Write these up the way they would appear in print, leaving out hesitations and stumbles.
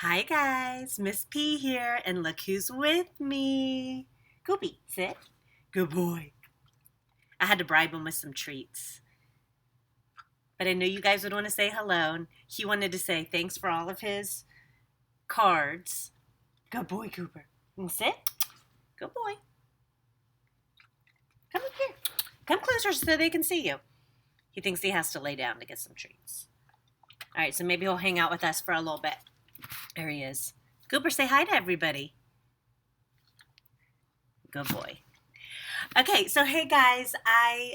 Hi guys, Miss P here, and look who's with me. Goopy, sit. Good boy. I had to bribe him with some treats. But I knew you guys would want to say hello, and he wanted to say thanks for all of his cards. Good boy, Cooper. And sit. Good boy. Come up here. Come closer so they can see you. He thinks he has to lay down to get some treats. All right, so maybe he'll hang out with us for a little bit. There he is. Cooper, say hi to everybody. Good boy. Okay, so hey guys, I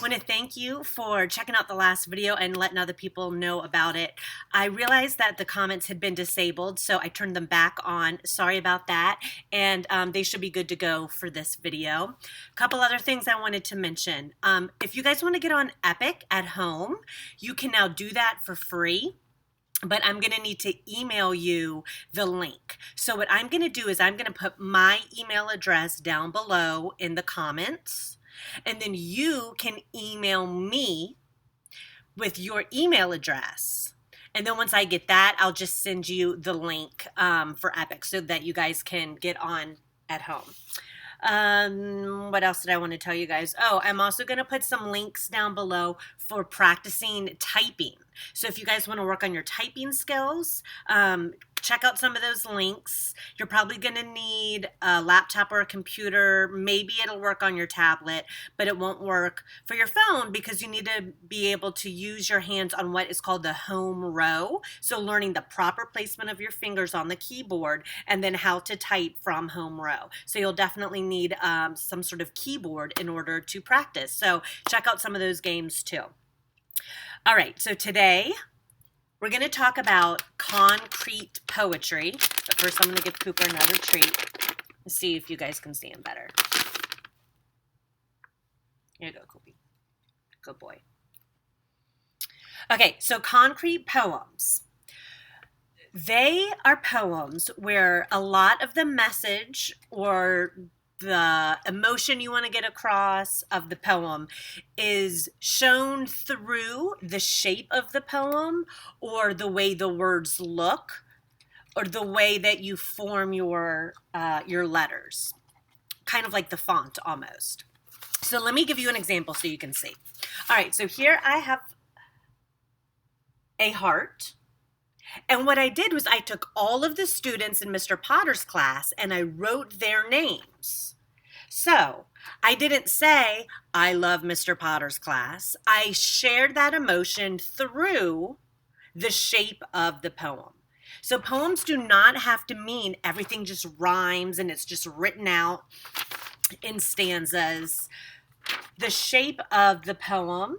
want to thank you for checking out the last video and letting other people know about it. I realized that the comments had been disabled, so I turned them back on. Sorry about that, and they should be good to go for this video. A couple other things I wanted to mention. If you guys want to get on Epic at home, you can now do that for free. But I'm going to need to email you the link. So what I'm going to do is I'm going to put my email address down below in the comments, and then you can email me with your email address. And then once I get that, I'll just send you the link for Epic so that you guys can get on at home. What else did I want to tell you guys? Oh, I'm also going to put some links down below for practicing typing. So if you guys want to work on your typing skills, check out some of those links. You're probably going to need a laptop or a computer. Maybe it'll work on your tablet, but it won't work for your phone because you need to be able to use your hands on what is called the home row. So learning the proper placement of your fingers on the keyboard and then how to type from home row. So you'll definitely need some sort of keyboard in order to practice. So check out some of those games too. All right, so today we're going to talk about concrete poetry. But first, I'm going to give Cooper another treat. Let's see if you guys can see him better. Here you go, Coopy. Good boy. Okay, so concrete poems. They are poems where a lot of the message or the emotion you want to get across of the poem is shown through the shape of the poem or the way the words look or the way that you form your letters, kind of like the font almost. So let me give you an example so you can see. All right, so here I have a heart. And what I did was I took all of the students in Mr. Potter's class and I wrote their names. So I didn't say, I love Mr. Potter's class. I shared that emotion through the shape of the poem. So poems do not have to mean everything just rhymes and it's just written out in stanzas. The shape of the poem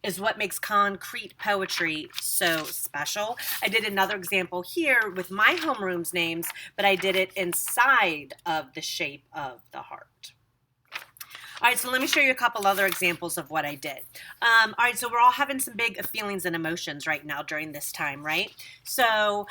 is what makes concrete poetry so special. I did another example here with my homeroom's names, but I did it inside of the shape of the heart. All right, so let me show you a couple other examples of what I did. All right, so we're all having some big feelings and emotions right now during this time, right? So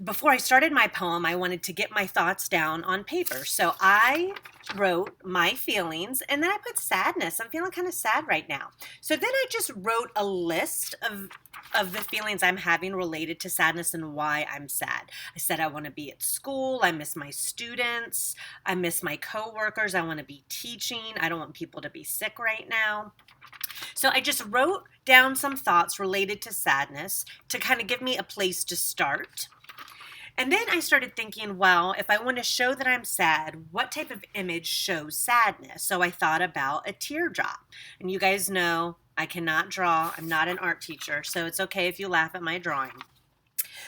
before I started my poem, I wanted to get my thoughts down on paper. So I wrote my feelings and then I put sadness. I'm feeling kind of sad right now. So then I just wrote a list of the feelings I'm having related to sadness and why I'm sad. I said I want to be at school. I miss my students. I miss my coworkers. I want to be teaching. I don't want people to be sick right now. So I just wrote down some thoughts related to sadness to kind of give me a place to start. And then I started thinking, well, if I want to show that I'm sad, what type of image shows sadness? So I thought about a teardrop. And you guys know I cannot draw. I'm not an art teacher, so it's okay if you laugh at my drawing.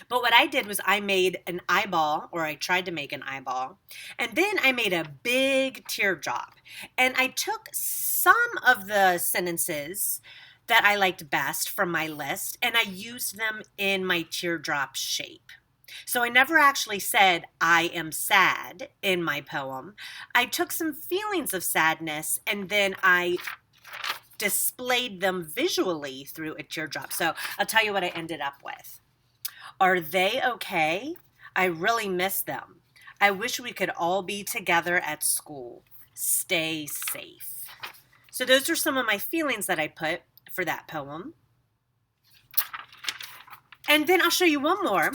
But what I did was I made an eyeball, or I tried to make an eyeball, and then I made a big teardrop. And I took some of the sentences that I liked best from my list, and I used them in my teardrop shape. So I never actually said, I am sad in my poem. I took some feelings of sadness and then I displayed them visually through a teardrop. So I'll tell you what I ended up with. Are they okay? I really miss them. I wish we could all be together at school. Stay safe. So those are some of my feelings that I put for that poem. And then I'll show you one more,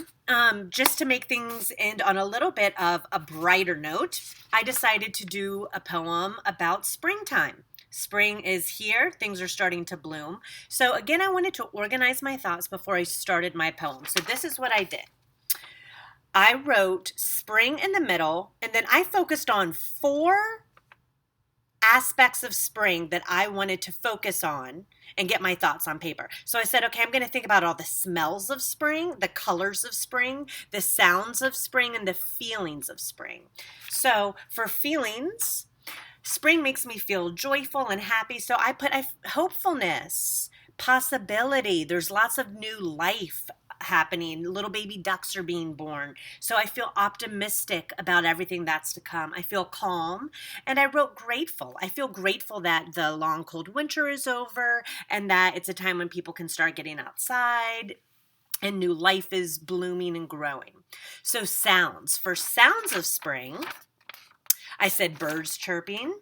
just to make things end on a little bit of a brighter note. I decided to do a poem about springtime. Spring is here, things are starting to bloom. So again, I wanted to organize my thoughts before I started my poem. So this is what I did. I wrote spring in the middle, and then I focused on 4 aspects of spring that I wanted to focus on and get my thoughts on paper. So I said, okay, I'm going to think about all the smells of spring, the colors of spring, the sounds of spring, and the feelings of spring. So for feelings, spring makes me feel joyful and happy. So I put hopefulness, possibility. There's lots of new life happening. Little baby ducks are being born. So I feel optimistic about everything that's to come. I feel calm, and I wrote grateful. I feel grateful that the long cold winter is over and that it's a time when people can start getting outside and new life is blooming and growing. So sounds. For sounds of spring, I said birds chirping,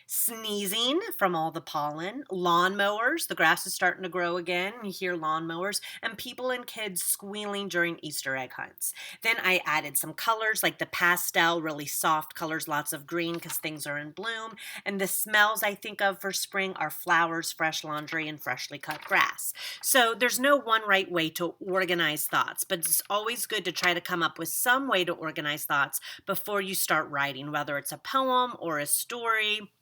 sneezing from all the pollen, lawnmowers, the grass is starting to grow again, you hear lawnmowers, and people and kids squealing during Easter egg hunts. Then I added some colors like the pastel, really soft colors, lots of green because things are in bloom. And the smells I think of for spring are flowers, fresh laundry, and freshly cut grass. So there's no one right way to organize thoughts, but it's always good to try to come up with some way to organize thoughts before you start writing, whether it's a poem or a story.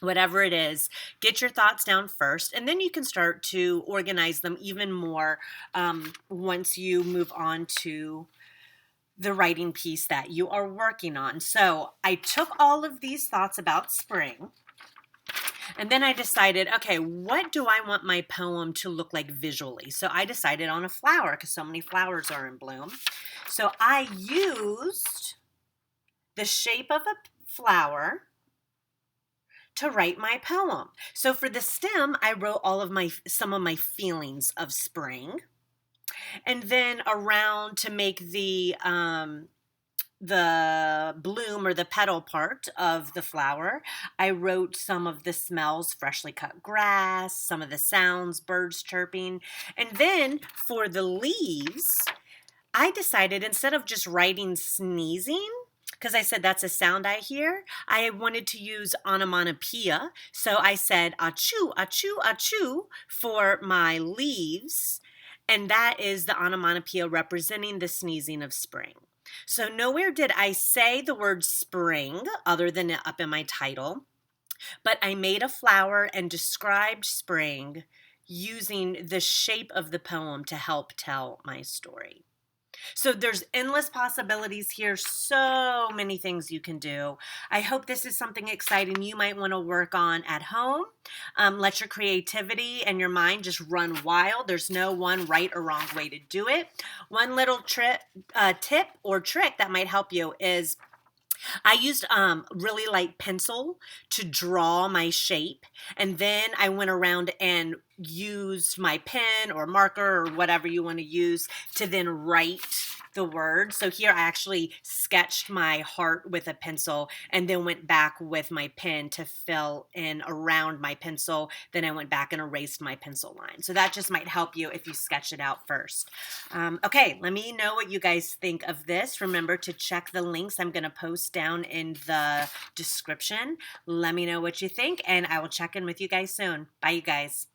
Whatever it is, get your thoughts down first, and then you can start to organize them even more once you move on to the writing piece that you are working on. So I took all of these thoughts about spring, and then I decided, okay, what do I want my poem to look like visually? So I decided on a flower because so many flowers are in bloom. So I used the shape of a flower to write my poem. So for the stem, I wrote some of my feelings of spring. And then around to make the bloom or the petal part of the flower, I wrote some of the smells, freshly cut grass, some of the sounds, birds chirping. And then for the leaves, I decided instead of just writing sneezing, because I said that's a sound I hear, I wanted to use onomatopoeia. So I said achoo, achoo, achoo for my leaves. And that is the onomatopoeia representing the sneezing of spring. So nowhere did I say the word spring other than up in my title, but I made a flower and described spring using the shape of the poem to help tell my story. So there's endless possibilities here, so many things you can do. I hope this is something exciting you might want to work on at home. Let your creativity and your mind just run wild. There's no one right or wrong way to do it. One little tip or trick that might help you is I used really light pencil to draw my shape, and then I went around and used my pen or marker or whatever you want to use to then write the word. So here I actually sketched my heart with a pencil and then went back with my pen to fill in around my pencil. Then I went back and erased my pencil line. So that just might help you if you sketch it out first. Okay, let me know what you guys think of this. Remember to check the links I'm going to post down in the description. Let me know what you think, and I will check in with you guys soon. Bye, you guys.